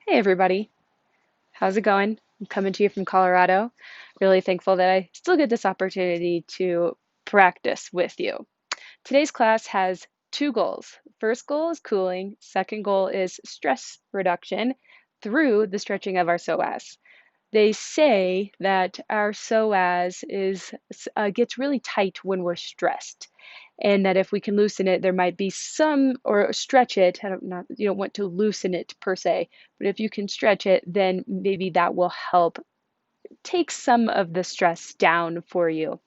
Hey everybody, how's it going? I'm coming to you from Colorado. Really thankful that I still get this opportunity to practice with you. Today's class has two goals. First goal is cooling, second goal is stress reduction through the stretching of our psoas. They say that our psoas gets really tight when we're stressed, and that if we can loosen it, there might be some, or stretch it. You don't want to loosen it per se, but if you can stretch it, then maybe that will help take some of the stress down for you.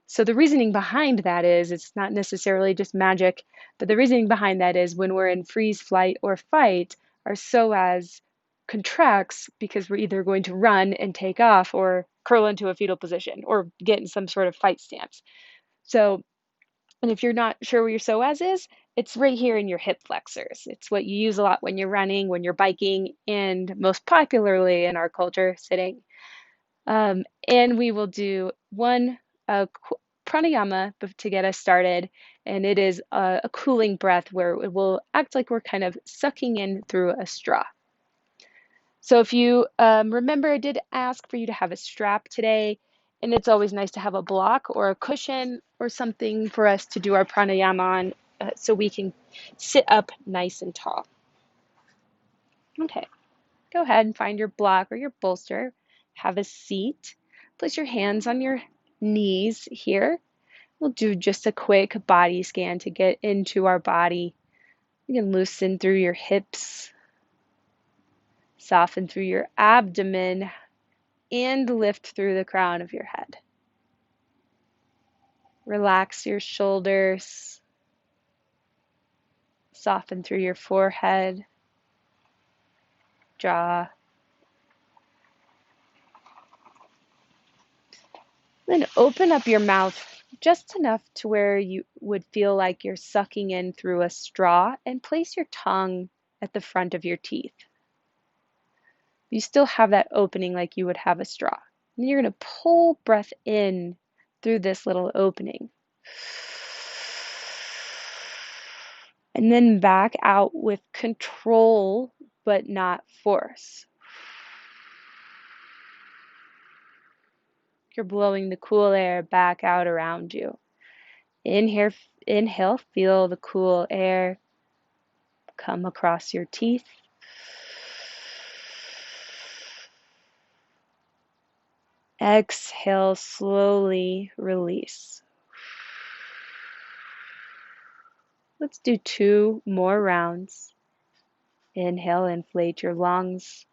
So the reasoning behind that is it's not necessarily just magic, but the reasoning behind that is when we're in freeze, flight, or fight, our psoas contracts because we're either going to run and take off or curl into a fetal position or get in some sort of fight stance. So, and if you're not sure where your psoas is, it's right here in your hip flexors. It's what you use a lot when you're running, when you're biking, and most popularly in our culture, sitting. And we will do one pranayama to get us started, and it is a cooling breath where it will act like we're kind of sucking in through a straw. So if you remember, I did ask for you to have a strap today, and it's always nice to have a block or a cushion or something for us to do our pranayama on so we can sit up nice and tall. Okay, go ahead and find your block or your bolster. Have a seat. Place your hands on your knees here. We'll do just a quick body scan to get into our body. You can loosen through your hips, soften through your abdomen, and lift through the crown of your head. Relax your shoulders, soften through your forehead, jaw. Then open up your mouth just enough to where you would feel like you're sucking in through a straw, and place your tongue at the front of your teeth. You still have that opening like you would have a straw. And you're going to pull breath in through this little opening. And then back out with control, but not force. You're blowing the cool air back out around you. Inhale, feel the cool air come across your teeth. Exhale, slowly release. Let's do 2 more rounds. Inhale, inflate your lungs.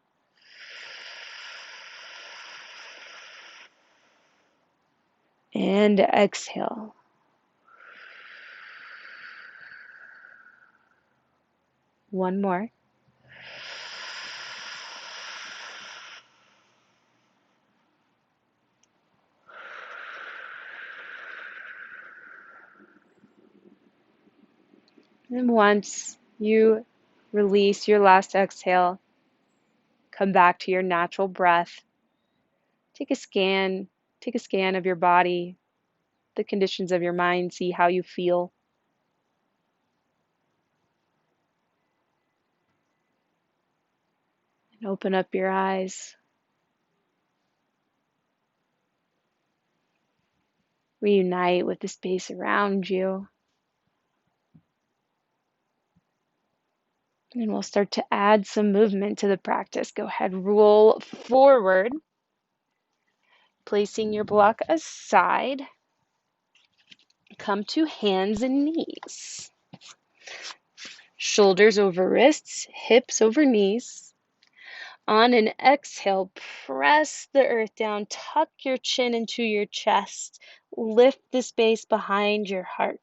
And exhale. One more. And once you release your last exhale, come back to your natural breath. Take a scan. Take a scan of your body, the conditions of your mind, see how you feel. And open up your eyes. Reunite with the space around you. And we'll start to add some movement to the practice. Go ahead, roll forward, placing your block aside. Come to hands and knees. Shoulders over wrists, hips over knees. On an exhale, press the earth down, tuck your chin into your chest, lift the space behind your heart.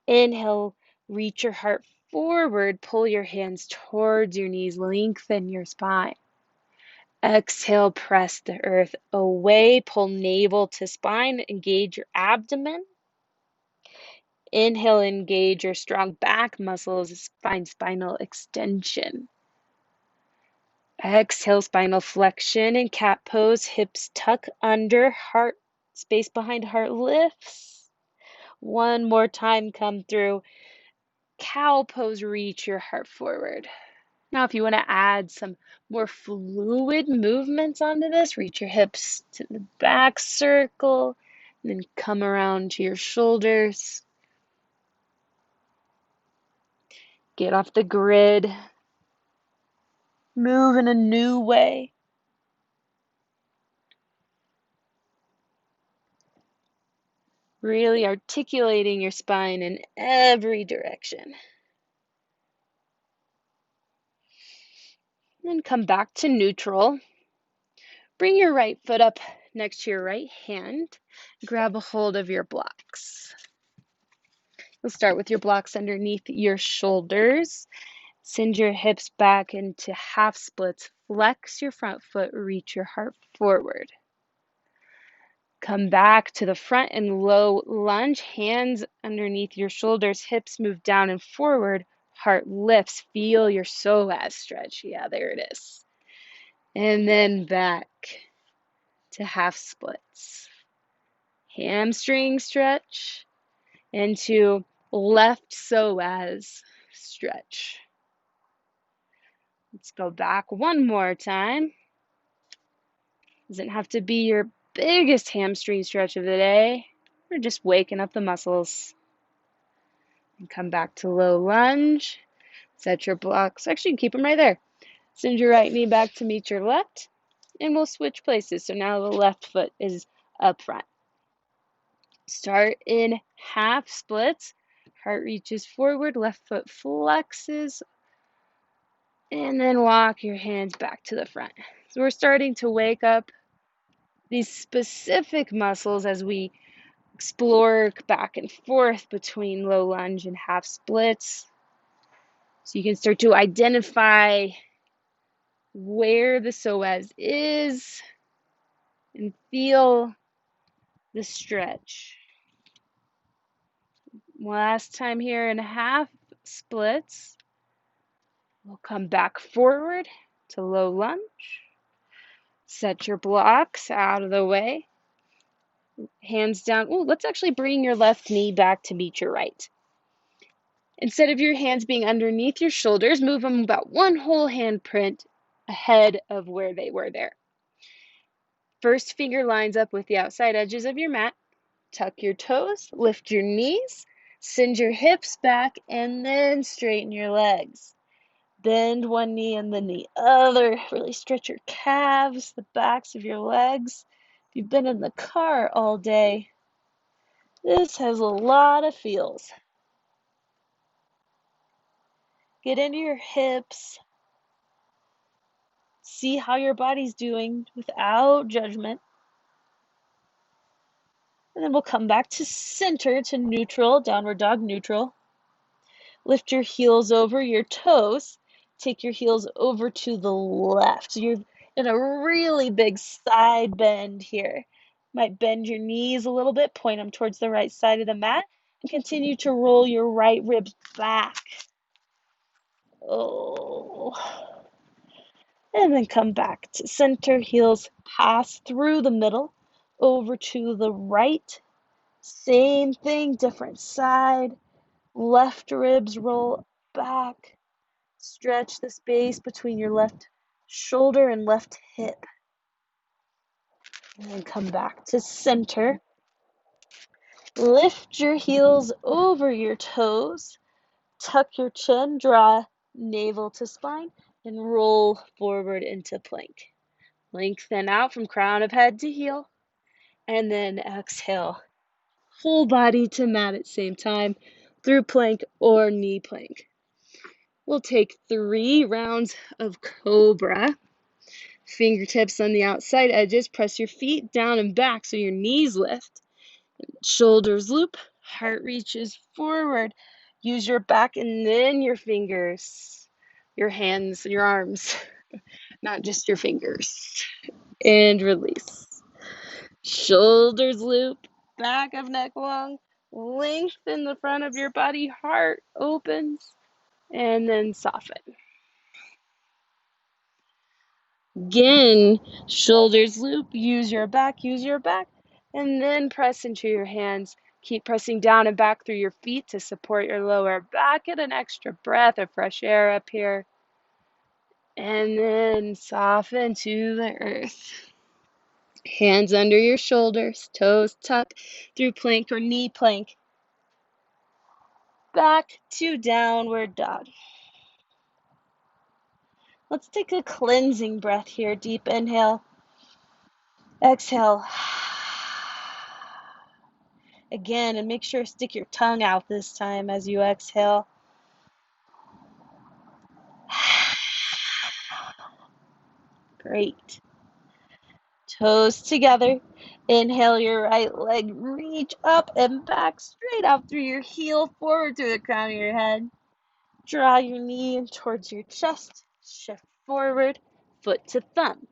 Inhale, reach your heart forward, pull your hands towards your knees, lengthen your spine. Exhale, press the earth away, pull navel to spine, engage your abdomen. Inhale, engage your strong back muscles, find spinal extension. Exhale, spinal flexion and cat pose, hips tuck under, heart space behind heart lifts. One more time, come through. Cow pose, reach your heart forward. Now, if you want to add some more fluid movements onto this, reach your hips to the back circle, and then come around to your shoulders. Get off the grid. Move in a new way. Really articulating your spine in every direction. Then come back to neutral. Bring your right foot up next to your right hand. Grab a hold of your blocks. We'll start with your blocks underneath your shoulders. Send your hips back into half splits. Flex your front foot, reach your heart forward. Come back to the front and low lunge. Hands underneath your shoulders, hips move down and forward. Heart lifts. Feel your psoas stretch. Yeah, there it is. And then back to half splits. Hamstring stretch into left psoas stretch. Let's go back one more time. Doesn't have to be your biggest hamstring stretch of the day. We're just waking up the muscles. And come back to low lunge. Set your blocks. Actually, keep them right there. Send your right knee back to meet your left. And we'll switch places. So now the left foot is up front. Start in half splits. Heart reaches forward. Left foot flexes. And then walk your hands back to the front. So we're starting to wake up these specific muscles as we explore back and forth between low lunge and half splits. So you can start to identify where the psoas is and feel the stretch. Last time here in half splits, we'll come back forward to low lunge. Set your blocks out of the way. Hands down. Oh, let's actually bring your left knee back to meet your right. Instead of your hands being underneath your shoulders, move them about one whole hand print ahead of where they were there. First finger lines up with the outside edges of your mat. Tuck your toes, lift your knees, send your hips back, and then straighten your legs. Bend one knee and then the other. Really stretch your calves, the backs of your legs. If you've been in the car all day, this has a lot of feels. Get into your hips. See how your body's doing without judgment. And then we'll come back to center, to neutral, downward dog neutral. Lift your heels over your toes. Take your heels over to the left. So you're in a really big side bend here. Might bend your knees a little bit, point them towards the right side of the mat, and continue to roll your right ribs back. Oh. And then come back to center, heels pass through the middle, over to the right. Same thing, different side. Left ribs roll back. Stretch the space between your left shoulder and left hip. And then come back to center. Lift your heels over your toes. Tuck your chin, draw navel to spine, and roll forward into plank. Lengthen out from crown of head to heel. And then exhale. Full body to mat at same time through plank or knee plank. We'll take 3 rounds of Cobra. Fingertips on the outside edges. Press your feet down and back so your knees lift. Shoulders loop. Heart reaches forward. Use your back and then your fingers. Your hands, your arms, not just your fingers. And release. Shoulders loop. Back of neck long. Lengthen the front of your body. Heart opens. And then soften. Again, shoulders loop, use your back, and then press into your hands. Keep pressing down and back through your feet to support your lower back. Get an extra breath of fresh air up here. And then soften to the earth. Hands under your shoulders, toes tucked through plank or knee plank. Back to downward dog. Let's take a cleansing breath here. Deep inhale. Exhale. Again, and make sure to stick your tongue out this time as you exhale. Great. Toes together. Inhale your right leg, reach up and back, straight out through your heel, forward through the crown of your head. Draw your knee in towards your chest, shift forward, foot to thumb.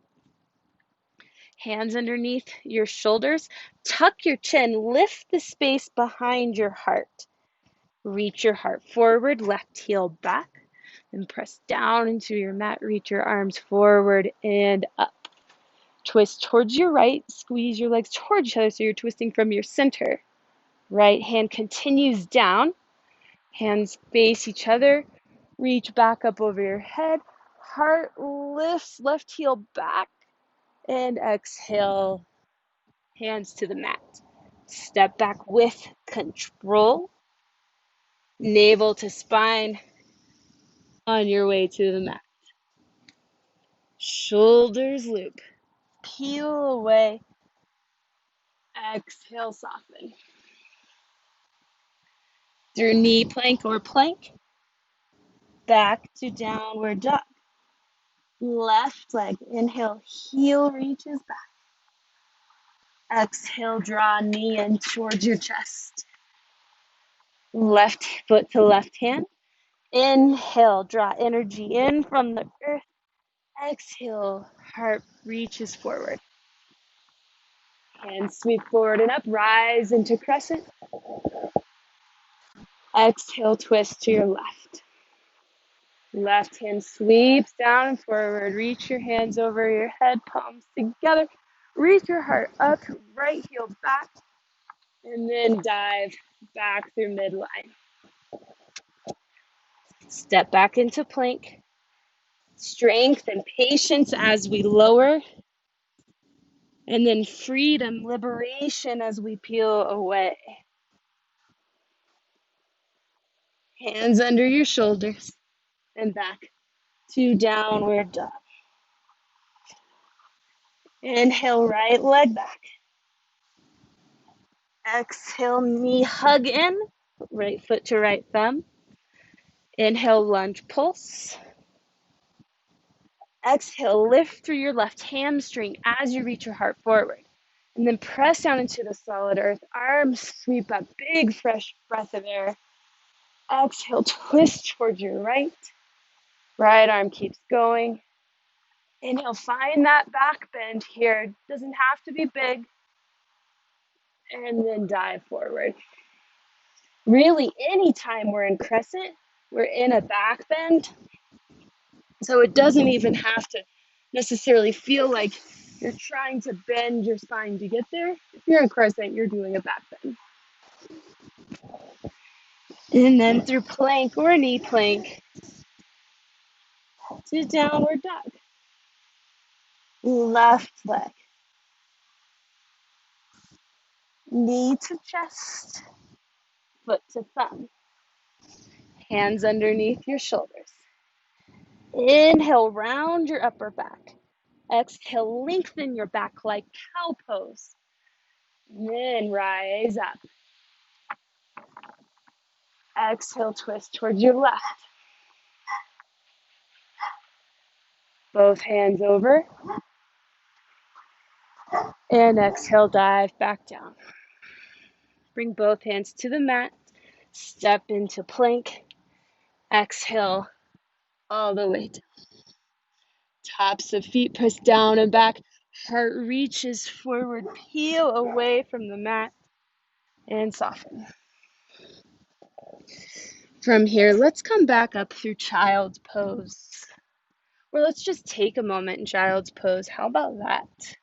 Hands underneath your shoulders, tuck your chin, lift the space behind your heart. Reach your heart forward, left heel back, and press down into your mat. Reach your arms forward and up. Twist towards your right, squeeze your legs towards each other so you're twisting from your center. Right hand continues down, hands face each other, reach back up over your head, heart lifts, left heel back, and exhale, hands to the mat. Step back with control, navel to spine, on your way to the mat. Shoulders loop, peel away, exhale, soften. Through knee plank or plank, back to downward dog. Left leg, inhale, heel reaches back. Exhale, draw knee in towards your chest. Left foot to left hand. Inhale, draw energy in from the earth. Exhale, heart reaches forward. Hands sweep forward and up, rise into crescent. Exhale, twist to your left. Left hand sweeps down and forward. Reach your hands over your head, palms together. Reach your heart up, right heel back, and then dive back through midline. Step back into plank. Strength and patience as we lower. And then freedom, liberation as we peel away. Hands under your shoulders and back to downward dog. Inhale, right leg back. Exhale, knee hug in, right foot to right thumb. Inhale, lunge pulse. Exhale, lift through your left hamstring as you reach your heart forward. And then press down into the solid earth. Arms sweep up, big fresh breath of air. Exhale, twist towards your right. Right arm keeps going. Inhale, find that back bend here. Doesn't have to be big. And then dive forward. Really, anytime we're in crescent, we're in a back bend. So it doesn't even have to necessarily feel like you're trying to bend your spine to get there. If you're in crescent, you're doing a back bend. And then through plank or knee plank to downward dog. Left leg. Knee to chest. Foot to thumb. Hands underneath your shoulders. Inhale, round your upper back. Exhale, lengthen your back like cow pose. Then rise up. Exhale, twist towards your left. Both hands over. And exhale, dive back down. Bring both hands to the mat. Step into plank. Exhale, all the way down. Tops of feet press down and back. Heart reaches forward. Peel away from the mat and soften. From here, let's come back up through child's pose. Or let's just take a moment in child's pose. How about that?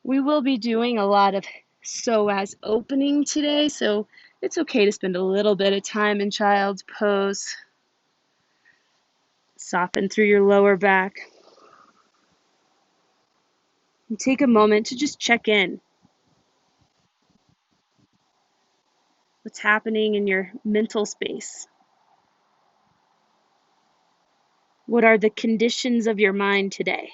We will be doing a lot of psoas opening today, so it's okay to spend a little bit of time in child's pose. Soften through your lower back. And take a moment to just check in. What's happening in your mental space? What are the conditions of your mind today?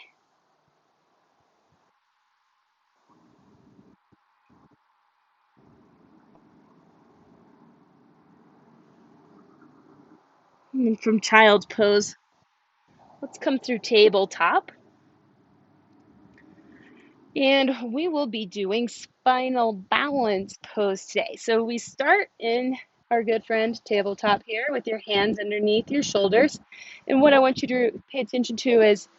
And then from child's pose, let's come through tabletop. And we will be doing spinal balance pose today. So we start in our good friend tabletop here with your hands underneath your shoulders. And what I want you to pay attention to is,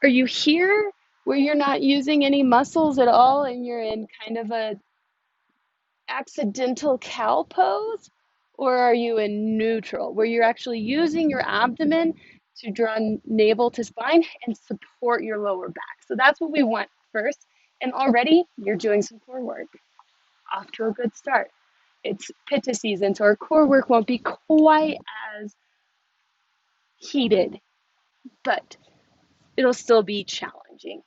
are you here where you're not using any muscles at all and you're in kind of a accidental cow pose? Or are you in neutral where you're actually using your abdomen to draw navel to spine and support your lower back? So that's what we want first. And already you're doing some core work. Off to a good start. It's pitta season, so our core work won't be quite as heated, but it'll still be challenging.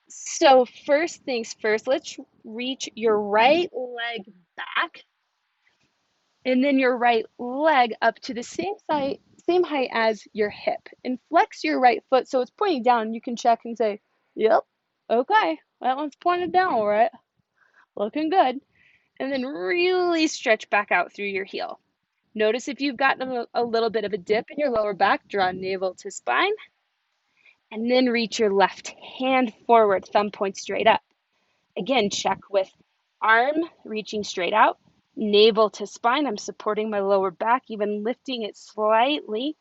So first things first, let's reach your right leg back and then your right leg up to the same height as your hip. And flex your right foot so it's pointing down. You can check and say, yep, okay, that one's pointed down, all right, looking good. And then really stretch back out through your heel. Notice if you've gotten a little bit of a dip in your lower back, draw navel to spine, and then reach your left hand forward, thumb point straight up. Again, check with arm reaching straight out, navel to spine. I'm supporting my lower back, even lifting it slightly,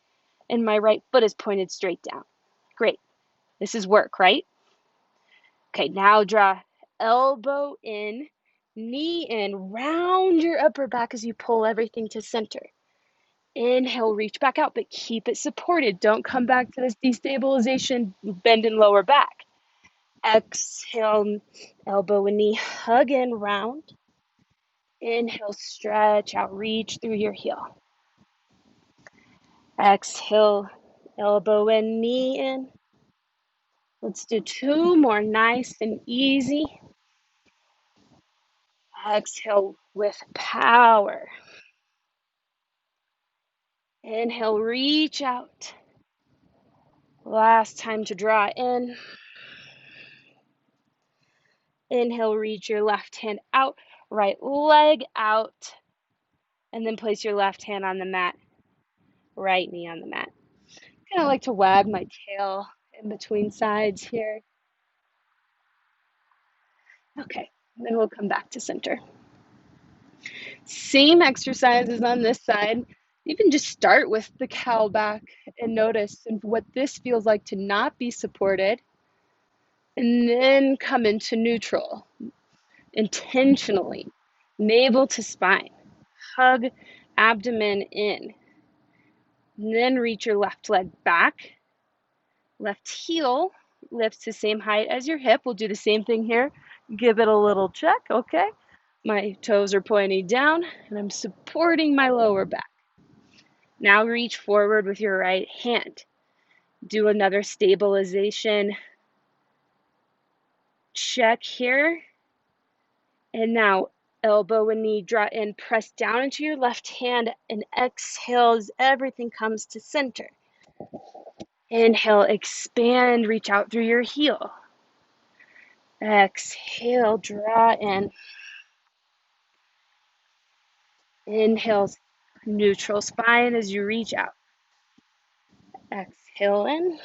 and my right foot is pointed straight down. Great. This is work, right? Okay, now draw elbow in, knee in, round your upper back as you pull everything to center. Inhale, reach back out, but keep it supported. Don't come back to this destabilization, bend in lower back. Exhale, elbow and knee, hug in, round. Inhale, stretch out, reach through your heel. Exhale, elbow and knee in. Let's do two more, nice and easy. Exhale with power. Inhale, reach out. Last time to draw in. Inhale, reach your left hand out, right leg out, and then place your left hand on the mat, right knee on the mat. Kind of like to wag my tail in between sides here. Okay, then we'll come back to center. Same exercises on this side. You can just start with the cow back and notice what this feels like to not be supported, and then come into neutral intentionally, navel to spine, hug abdomen in, and then reach your left leg back, left heel lifts the same height as your hip. We'll do the same thing here. Give it a little check, okay? My toes are pointing down and I'm supporting my lower back. Now reach forward with your right hand. Do another stabilization check here. And now elbow and knee draw in, press down into your left hand and exhale as everything comes to center. Inhale, expand, reach out through your heel. Exhale, draw in. Inhale, neutral spine as you reach out. Exhale in.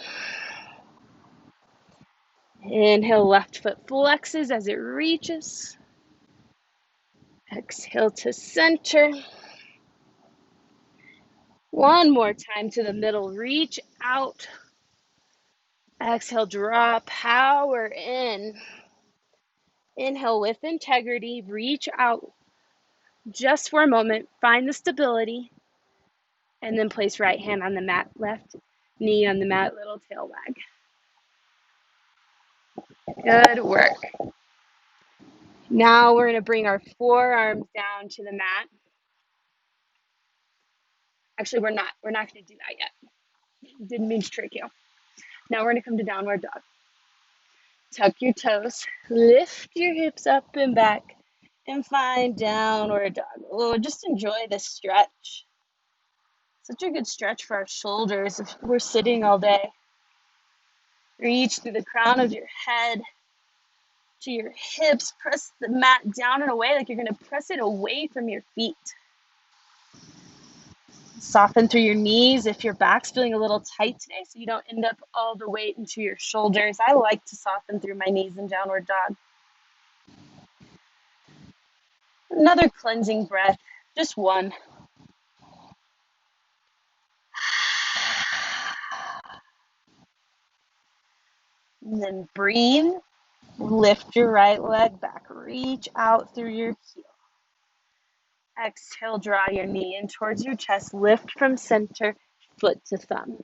Inhale, left foot flexes as it reaches. Exhale to center. One more time to the middle, reach out. Exhale, draw power in. Inhale with integrity, reach out just for a moment, find the stability, and then place right hand on the mat, left knee on the mat, little tail wag. Good work. Now we're going to bring our forearms down to the mat. Actually, we're not going to do that yet. Didn't mean to trick you. Now we're gonna come to downward dog. Tuck your toes, lift your hips up and back, and find downward dog. Oh, just enjoy this stretch. Such a good stretch for our shoulders if we're sitting all day. Reach through the crown of your head to your hips. Press the mat down and away like you're going to press it away from your feet. Soften through your knees if your back's feeling a little tight today so you don't end up all the weight into your shoulders. I like to soften through my knees in downward dog. Another cleansing breath, just one. And then breathe. Lift your right leg back. Reach out through your heel. Exhale, draw your knee in towards your chest. Lift from center, foot to thumb.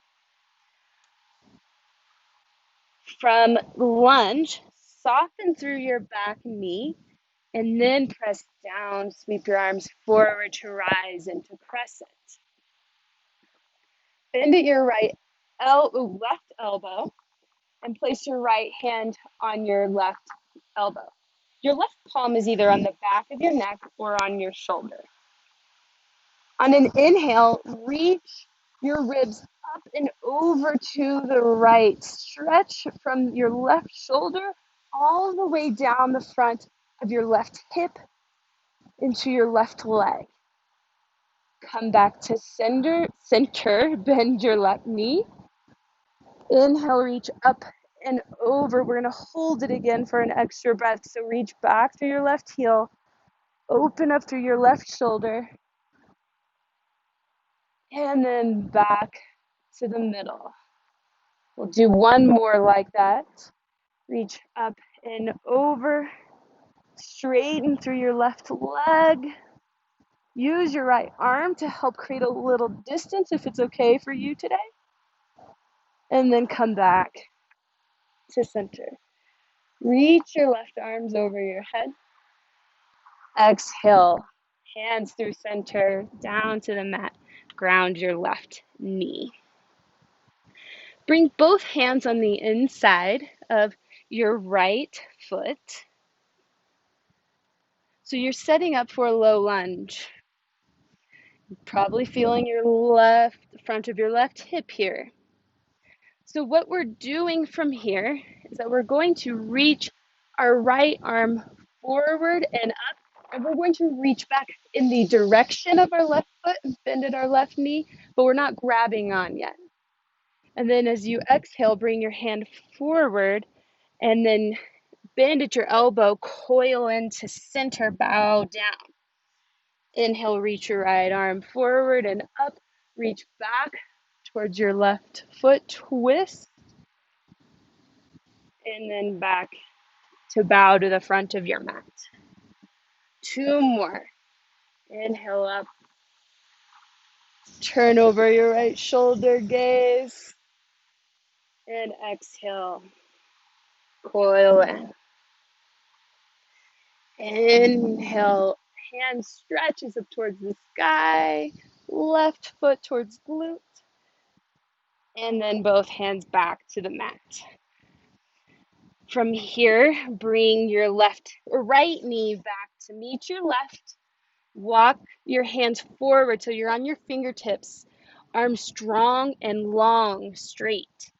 From lunge, soften through your back knee and then press down. Sweep your arms forward to rise into crescent. Bend at your left elbow and place your right hand on your left elbow. Your left palm is either on the back of your neck or on your shoulder. On an inhale, reach your ribs up and over to the right. Stretch from your left shoulder all the way down the front of your left hip into your left leg. Come back to center, bend your left knee. Inhale, reach up and over. We're going to hold it again for an extra breath. So reach back through your left heel, open up through your left shoulder, and then back to the middle. We'll do one more like that. Reach up and over, straighten through your left leg. Use your right arm to help create a little distance if it's okay for you today. And then come back to center. Reach your left arms over your head. Exhale, hands through center, down to the mat. Ground your left knee. Bring both hands on the inside of your right foot. So you're setting up for a low lunge. Probably feeling your front of your left hip here. So what we're doing from here is that we're going to reach our right arm forward and up, and we're going to reach back in the direction of our left foot and bend at our left knee, but we're not grabbing on yet. And then as you exhale, bring your hand forward and then bend at your elbow, coil into center, bow down. Inhale, reach your right arm forward and up, reach back towards your left foot, twist, and then back to bow to the front of your mat. Two more. Inhale up, turn over your right shoulder, gaze, and exhale, coil in. Inhale, hand stretches up towards the sky, left foot towards glute, and then both hands back to the mat. From here, bring your right knee back to meet your left. Walk your hands forward so you're on your fingertips, arms strong and long, straight.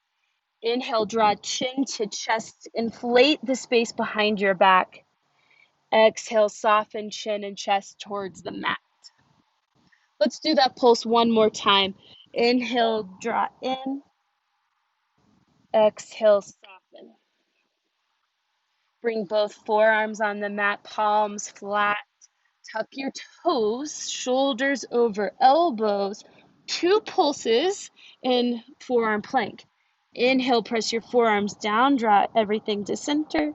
Inhale, draw chin to chest, inflate the space behind your back. Exhale, soften chin and chest towards the mat. Let's do that pulse one more time. Inhale, draw in. Exhale, soften. Bring both forearms on the mat, palms flat. Tuck your toes, shoulders over elbows. Two pulses in forearm plank. Inhale, press your forearms down, draw everything to center.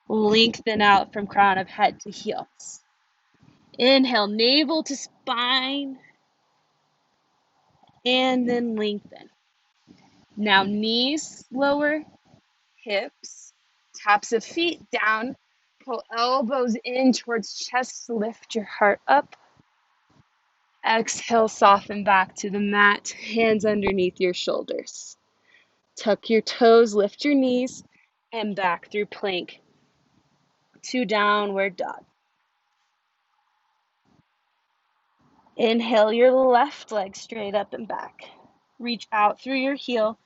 Lengthen out from crown of head to heels. Inhale, navel to spine, and then lengthen. Now knees lower, hips, tops of feet down. Pull elbows in towards chest, lift your heart up. Exhale, soften back to the mat, hands underneath your shoulders. Tuck your toes, lift your knees, and back through plank to downward dog. Inhale your left leg straight up and back. Reach out through your heel,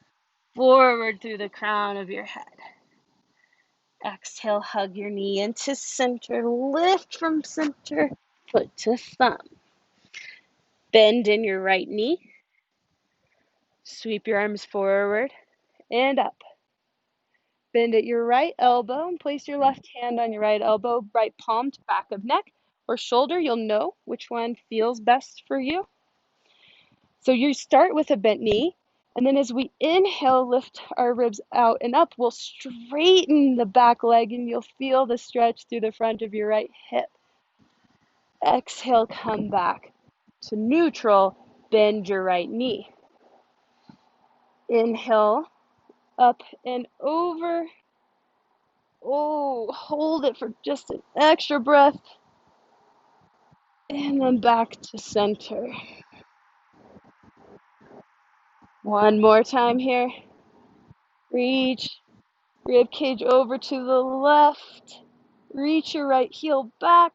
forward through the crown of your head. Exhale, hug your knee into center, lift from center, foot to thumb. Bend in your right knee. Sweep your arms forward and up. Bend at your right elbow and place your left hand on your right elbow, right palm to back of neck or shoulder. You'll know which one feels best for you. So you start with a bent knee, and then as we inhale, lift our ribs out and up, we'll straighten the back leg and you'll feel the stretch through the front of your right hip. Exhale, come back to neutral, bend your right knee. Inhale, up and over. Oh, hold it for just an extra breath. And then back to center. One more time here. Reach rib cage over to the left. Reach your right heel back.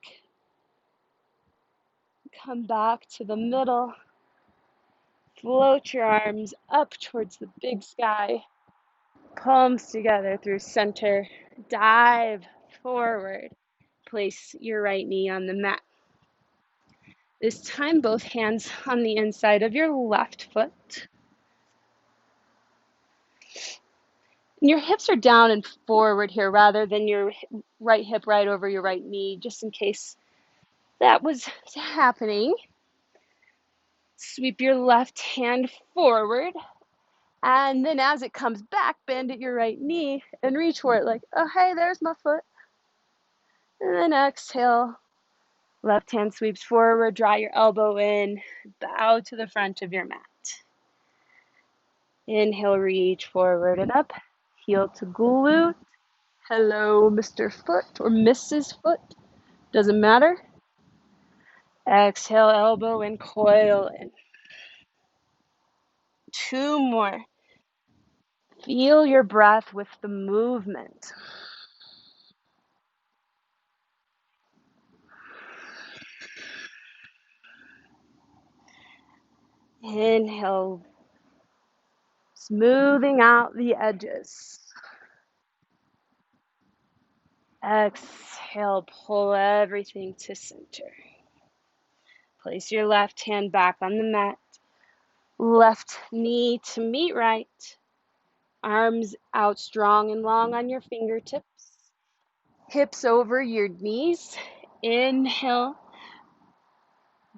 Come back to the middle. Float your arms up towards the big sky. Palms together through center. Dive forward. Place your right knee on the mat. This time, both hands on the inside of your left foot. And your hips are down and forward here rather than your right hip right over your right knee, just in case that was happening. Sweep your left hand forward. And then as it comes back, bend at your right knee and reach for it like, oh, hey, there's my foot. And then exhale. Left hand sweeps forward, draw your elbow in, bow to the front of your mat. Inhale, reach forward and up, heel to glute. Hello, Mr. Foot or Mrs. Foot, doesn't matter. Exhale, elbow and coil in. Two more. Feel your breath with the movement. Inhale, smoothing out the edges. Exhale, pull everything to center. Place your left hand back on the mat. Left knee to meet right. Arms out strong and long on your fingertips. Hips over your knees. Inhale.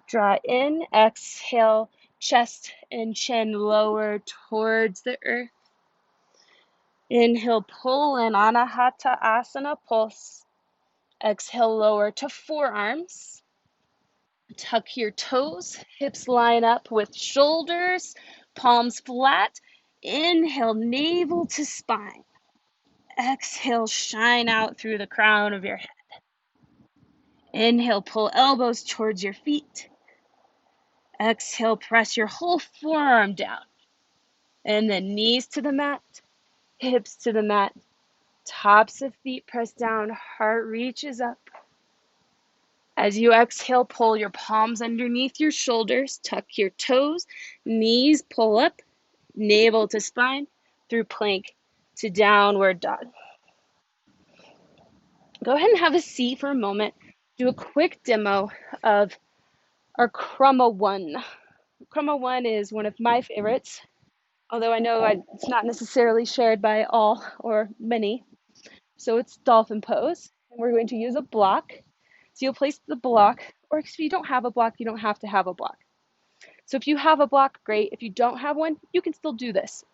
Draw in. Exhale. Chest and chin lower towards the earth. Inhale, pull in Anahata Asana Pulse. Exhale, lower to forearms. Tuck your toes, hips line up with shoulders, palms flat. Inhale, navel to spine. Exhale, shine out through the crown of your head. Inhale, pull elbows towards your feet. Exhale, press your whole forearm down. And then knees to the mat, hips to the mat, tops of feet press down, heart reaches up. As you exhale, pull your palms underneath your shoulders, tuck your toes, knees pull up, navel to spine, through plank to downward dog. Go ahead and have a seat for a moment. Do a quick demo of our Krumma 1. Krumma 1 is one of my favorites, although I know it's not necessarily shared by all or many. So it's dolphin pose, and we're going to use a block. So you'll place the block, or if you don't have a block, you don't have to have a block. So if you have a block, great. If you don't have one, you can still do this.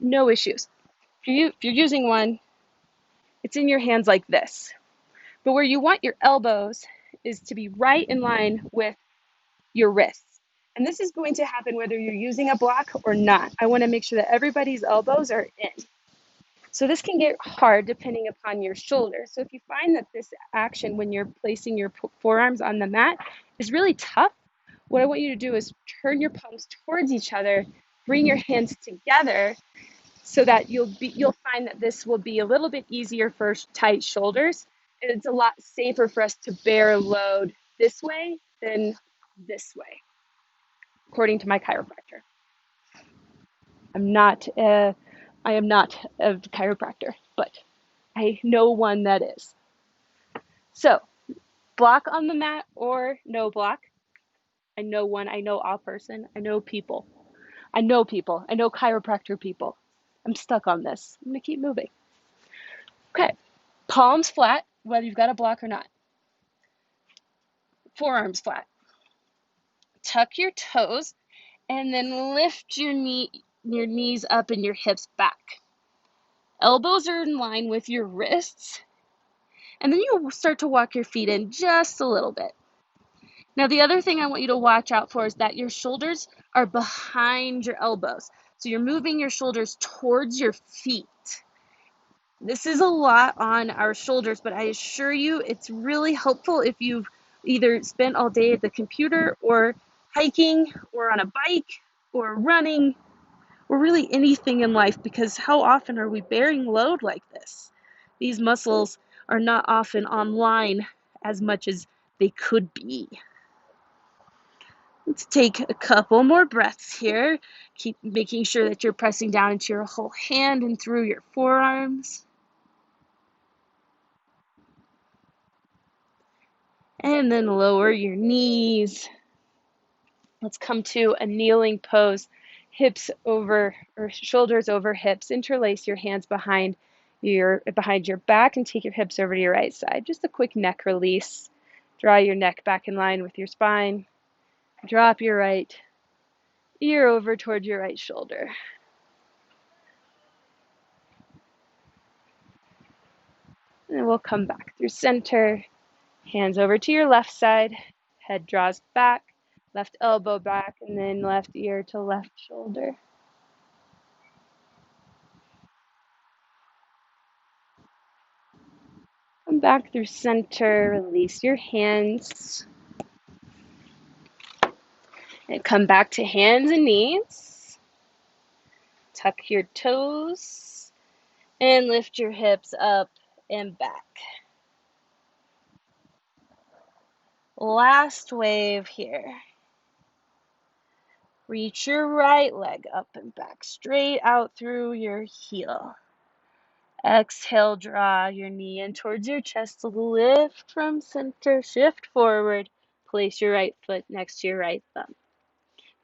No issues. If you're using one, it's in your hands like this. But where you want your elbows is to be right in line with your wrists. And this is going to happen whether you're using a block or not. I want to make sure that everybody's elbows are in. So this can get hard depending upon your shoulder. So if you find that this action when you're placing your forearms on the mat is really tough, What I want you to do is turn your palms towards each other, bring your hands together so that you'll find that this will be a little bit easier for tight shoulders, and it's a lot safer for us to bear load this way than this way, according to my chiropractor. I'm not a, I am not a chiropractor, but I know one that is. So, block on the mat or no block. I know one, I know all person, I know people. I know people. I know chiropractor people. I'm stuck on this. I'm gonna keep moving. Okay. Palms flat, whether you've got a block or not. Forearms flat. Tuck your toes and then lift your knees up and your hips back. Elbows are in line with your wrists. And then you start to walk your feet in just a little bit. Now, the other thing I want you to watch out for is that your shoulders are behind your elbows. So you're moving your shoulders towards your feet. This is a lot on our shoulders, but I assure you it's really helpful if you've either spent all day at the computer or hiking or on a bike or running or really anything in life, because how often are we bearing load like this? These muscles are not often online as much as they could be. Let's take a couple more breaths here. Keep making sure that you're pressing down into your whole hand and through your forearms. And then lower your knees. Let's come to a kneeling pose. Hips over or shoulders over hips. Interlace your hands behind your back and take your hips over to your right side. Just a quick neck release. Draw your neck back in line with your spine. Drop your right ear over toward your right shoulder. And we'll come back through center. Hands over to your left side. Head draws back. Left elbow back, and then left ear to left shoulder. Come back through center, release your hands. And come back to hands and knees. Tuck your toes and lift your hips up and back. Last wave here. Reach your right leg up and back, straight out through your heel. Exhale, draw your knee in towards your chest, lift from center, shift forward, place your right foot next to your right thumb.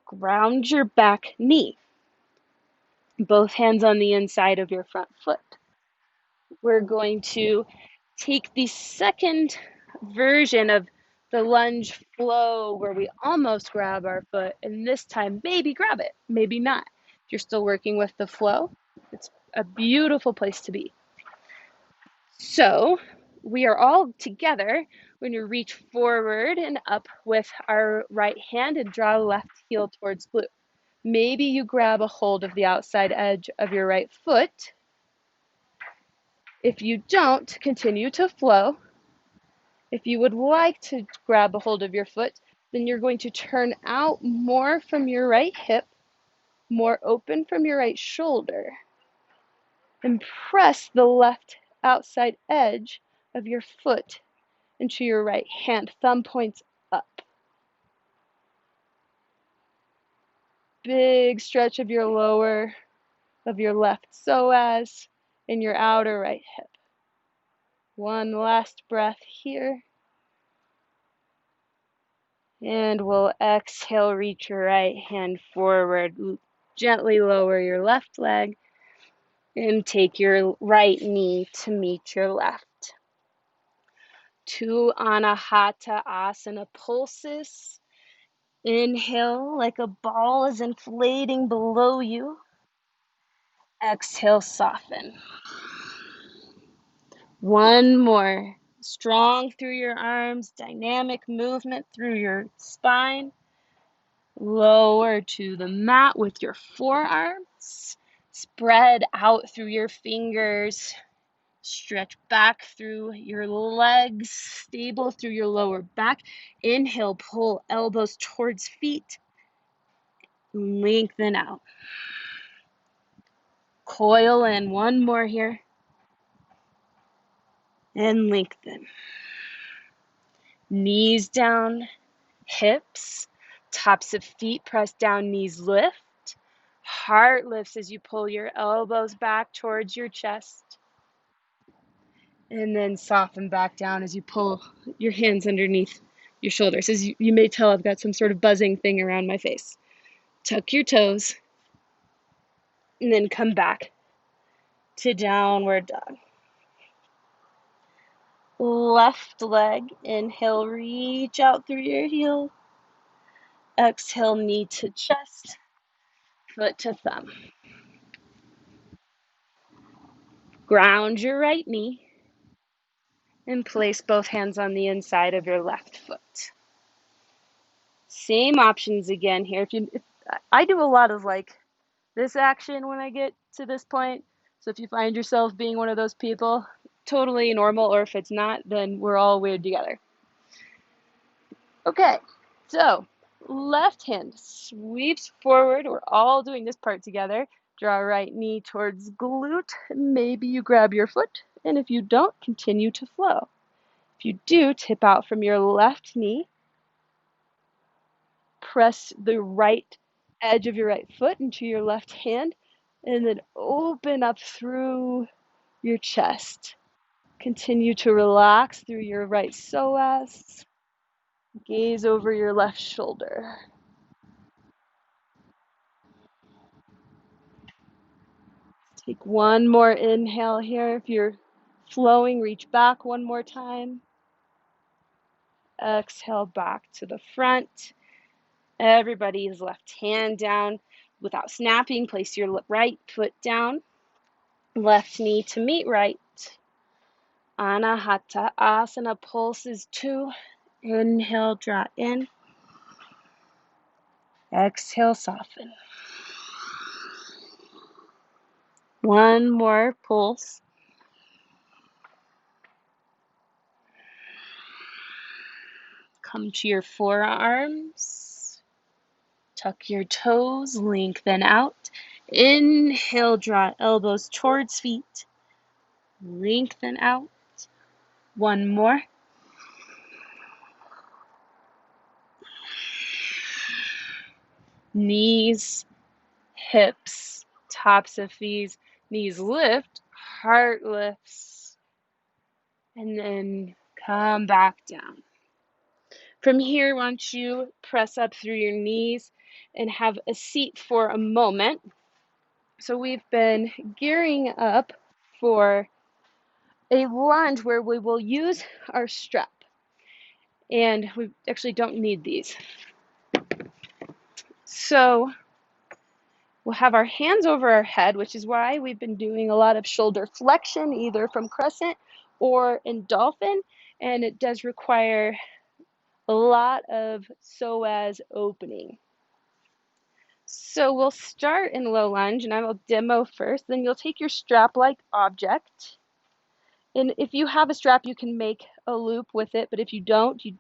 Ground your back knee, both hands on the inside of your front foot. We're going to take the second version of the lunge flow where we almost grab our foot, and this time maybe grab it, maybe not. If you're still working with the flow, it's a beautiful place to be. So we are all together when you reach forward and up with our right hand and draw left heel towards glute. Maybe you grab a hold of the outside edge of your right foot. If you don't, continue to flow. If you would like to grab a hold of your foot, then you're going to turn out more from your right hip, more open from your right shoulder, and press the left outside edge of your foot into your right hand. Thumb points up. Big stretch of your lower of your left psoas and your outer right hip. One last breath here. And we'll exhale, reach your right hand forward. Gently lower your left leg and take your right knee to meet your left. To Anahata Asana pulses. Inhale like a ball is inflating below you. Exhale, soften. One more. Strong through your arms, dynamic movement through your spine. Lower to the mat with your forearms. Spread out through your fingers. Stretch back through your legs, stable through your lower back. Inhale, pull elbows towards feet. Lengthen out. Coil in. One more here. And lengthen. Knees down, hips, tops of feet press down, knees lift. Heart lifts as you pull your elbows back towards your chest. And then soften back down as you pull your hands underneath your shoulders. As you may tell, I've got some sort of buzzing thing around my face. Tuck your toes. And then come back to downward dog. Left leg, inhale, reach out through your heel. Exhale, knee to chest, foot to thumb. Ground your right knee and place both hands on the inside of your left foot. Same options again here. If I do a lot of like this action when I get to this point, so if you find yourself being one of those people, totally normal, or if it's not, then we're all weird together. Okay, so left hand sweeps forward. We're all doing this part together. Draw right knee towards glute. Maybe you grab your foot, and if you don't, continue to flow. If you do, tip out from your left knee. Press the right edge of your right foot into your left hand, and then open up through your chest. Continue to relax through your right psoas. Gaze over your left shoulder. Take one more inhale here. If you're flowing, reach back one more time. Exhale back to the front. Everybody's left hand down. Without snapping, place your right foot down. Left knee to meet right. Anahata Asana pulses 2. Inhale, draw in. Exhale, soften. One more pulse. Come to your forearms. Tuck your toes, lengthen out. Inhale, draw elbows towards feet. Lengthen out. One more. Knees, hips, tops of feet, knees lift, heart lifts, and then come back down. From here, why don't you press up through your knees and have a seat for a moment. So we've been gearing up for a lunge where we will use our strap. And we actually don't need these. So we'll have our hands over our head, which is why we've been doing a lot of shoulder flexion, either from crescent or in dolphin. And it does require a lot of psoas opening. So we'll start in low lunge, and I will demo first. Then you'll take your strap-like object. And if you have a strap, you can make a loop with it. But if you don't, you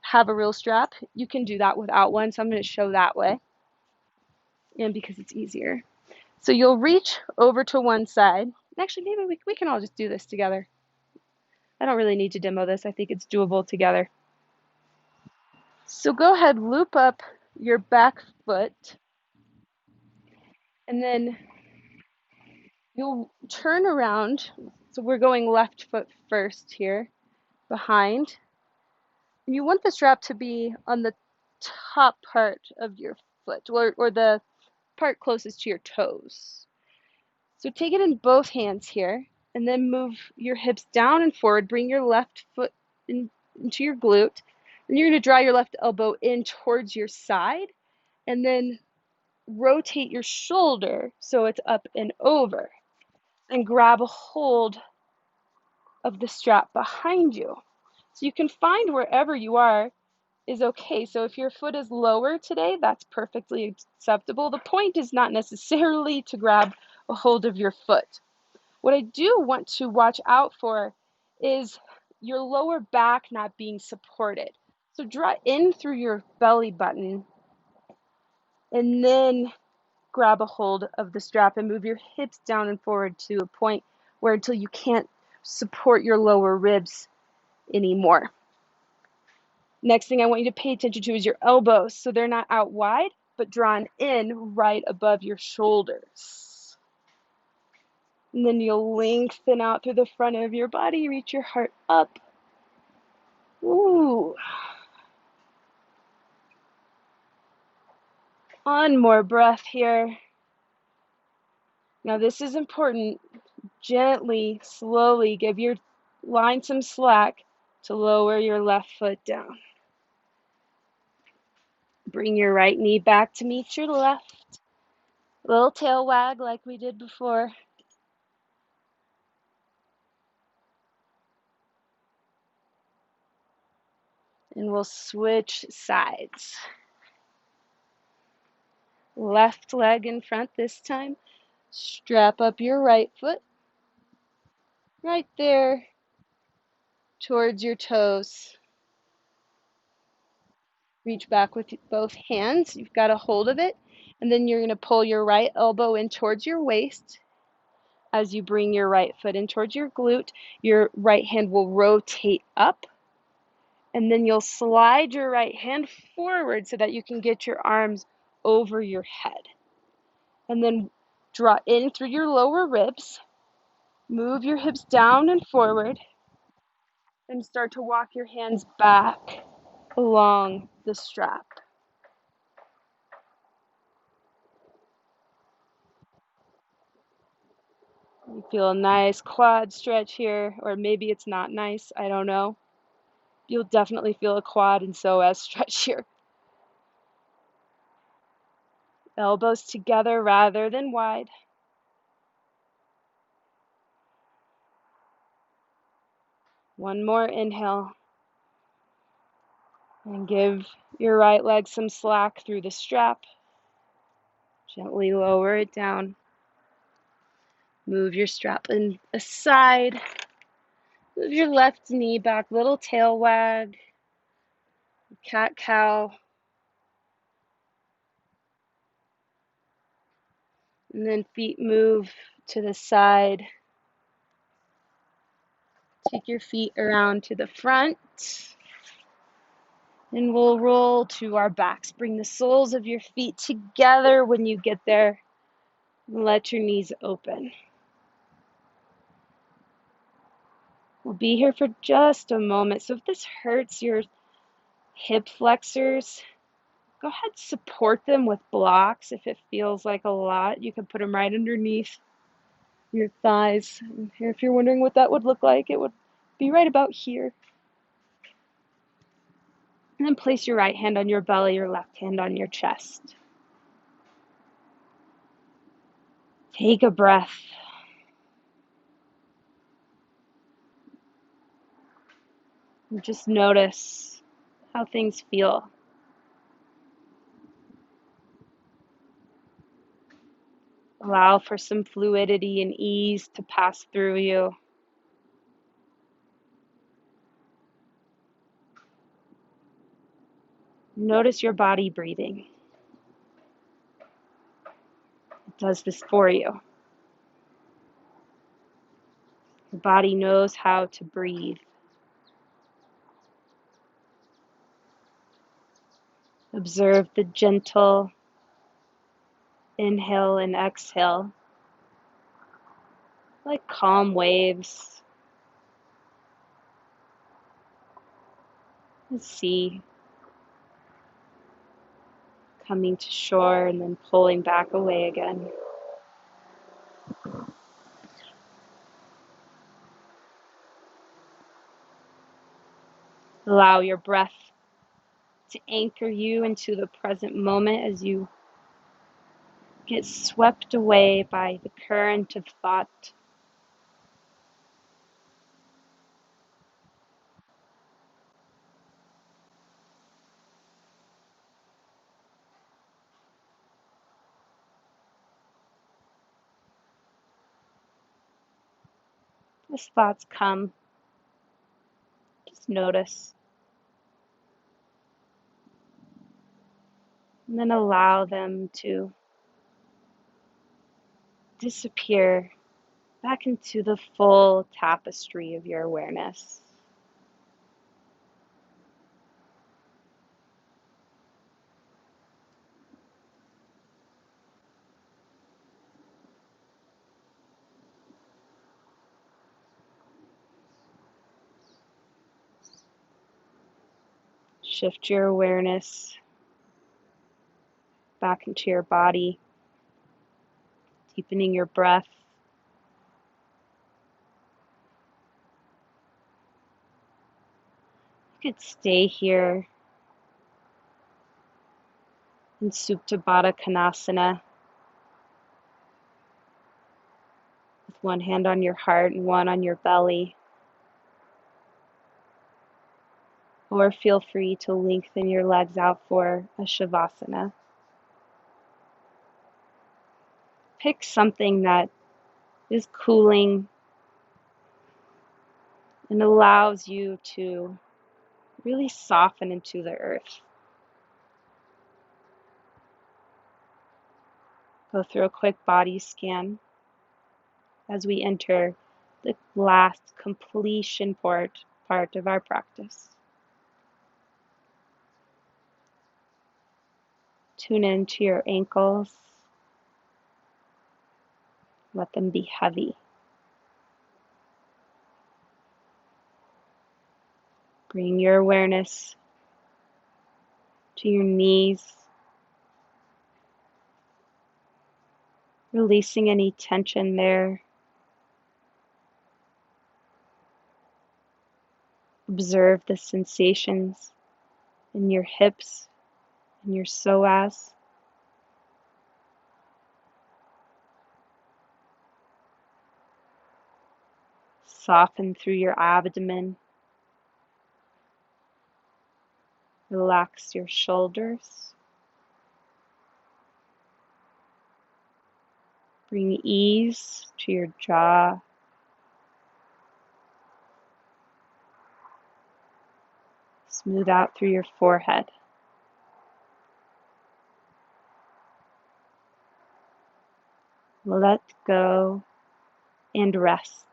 have a real strap, you can do that without one. So I'm going to show that way, and because it's easier. So you'll reach over to one side. Actually, maybe we can all just do this together. I don't really need to demo this. I think it's doable together. So go ahead, loop up your back foot, and then you'll turn around. So we're going left foot first here, behind. And you want the strap to be on the top part of your foot, or the part closest to your toes. So take it in both hands here, and then move your hips down and forward. Bring your left foot into your glute. And you're going to draw your left elbow in towards your side, and then rotate your shoulder so it's up and over. And grab a hold of the strap behind you. So you can find wherever you are is okay. So if your foot is lower today, that's perfectly acceptable. The point is not necessarily to grab a hold of your foot. What I do want to watch out for is your lower back not being supported. So draw in through your belly button and then grab a hold of the strap and move your hips down and forward to a point where until you can't support your lower ribs anymore. Next thing I want you to pay attention to is your elbows. So they're not out wide, but drawn in right above your shoulders. And then you'll lengthen out through the front of your body, reach your heart up. Ooh. One more breath here. Now this is important. Gently, slowly give your line some slack to lower your left foot down. Bring your right knee back to meet your left. Little tail wag like we did before. And we'll switch sides. Left leg in front this time. Strap up your right foot. Right there towards your toes. Reach back with both hands. You've got a hold of it. And then you're going to pull your right elbow in towards your waist. As you bring your right foot in towards your glute, your right hand will rotate up. And then you'll slide your right hand forward so that you can get your arms over your head. And then draw in through your lower ribs. Move your hips down and forward. And start to walk your hands back along the strap. You feel a nice quad stretch here, or maybe it's not nice, I don't know. You'll definitely feel a quad and psoas stretch here. Elbows together rather than wide. One more inhale. And give your right leg some slack through the strap. Gently lower it down. Move your strap in aside. Move your left knee back, little tail wag. Cat-cow. And then feet move to the side. Take your feet around to the front. And we'll roll to our backs. Bring the soles of your feet together when you get there. Let your knees open. We'll be here for just a moment. So if this hurts your hip flexors, go ahead, support them with blocks. If it feels like a lot, you can put them right underneath your thighs. And here, if you're wondering what that would look like, it would be right about here. And then place your right hand on your belly, your left hand on your chest. Take a breath. And just notice how things feel. Allow for some fluidity and ease to pass through you. Notice your body breathing. It does this for you. Your body knows how to breathe. Observe the gentle inhale and exhale, like calm waves. The sea coming to shore and then pulling back away again. Allow your breath to anchor you into the present moment as you get swept away by the current of thought. As thoughts come, just notice, and then allow them to disappear back into the full tapestry of your awareness. Shift your awareness back into your body, deepening your breath. You could stay here in Supta Baddha Konasana with one hand on your heart and one on your belly. Or feel free to lengthen your legs out for a Shavasana. Pick something that is cooling and allows you to really soften into the earth. Go through a quick body scan as we enter the last completion part of our practice. Tune into your ankles. Let them be heavy. Bring your awareness to your knees, releasing any tension there. Observe the sensations in your hips and your psoas. Soften through your abdomen. Relax your shoulders. Bring ease to your jaw. Smooth out through your forehead. Let go and rest.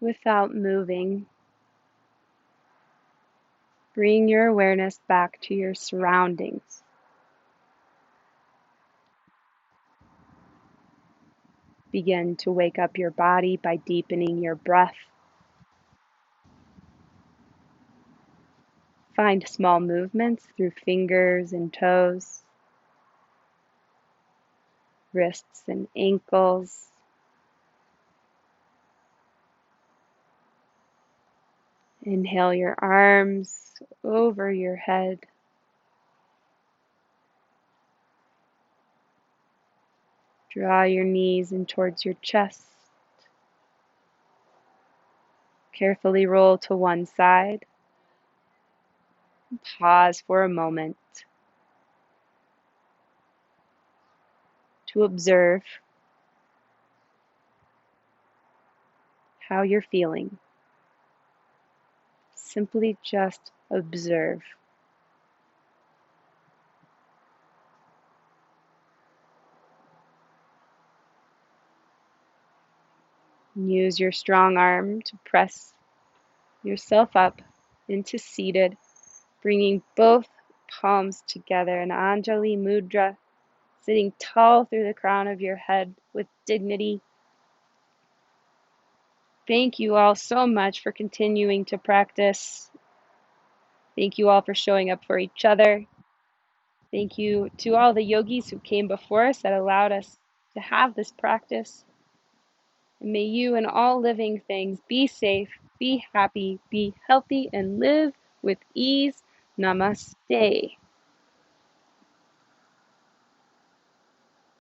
Without moving, bring your awareness back to your surroundings. Begin to wake up your body by deepening your breath. Find small movements through fingers and toes, wrists and ankles. Inhale your arms over your head. Draw your knees in towards your chest. Carefully roll to one side. Pause for a moment to observe how you're feeling. Simply just observe. Use your strong arm to press yourself up into seated, bringing both palms together in Anjali Mudra, sitting tall through the crown of your head with dignity. Thank you all so much for continuing to practice. Thank you all for showing up for each other. Thank you to all the yogis who came before us that allowed us to have this practice. And may you and all living things be safe, be happy, be healthy, and live with ease. Namaste.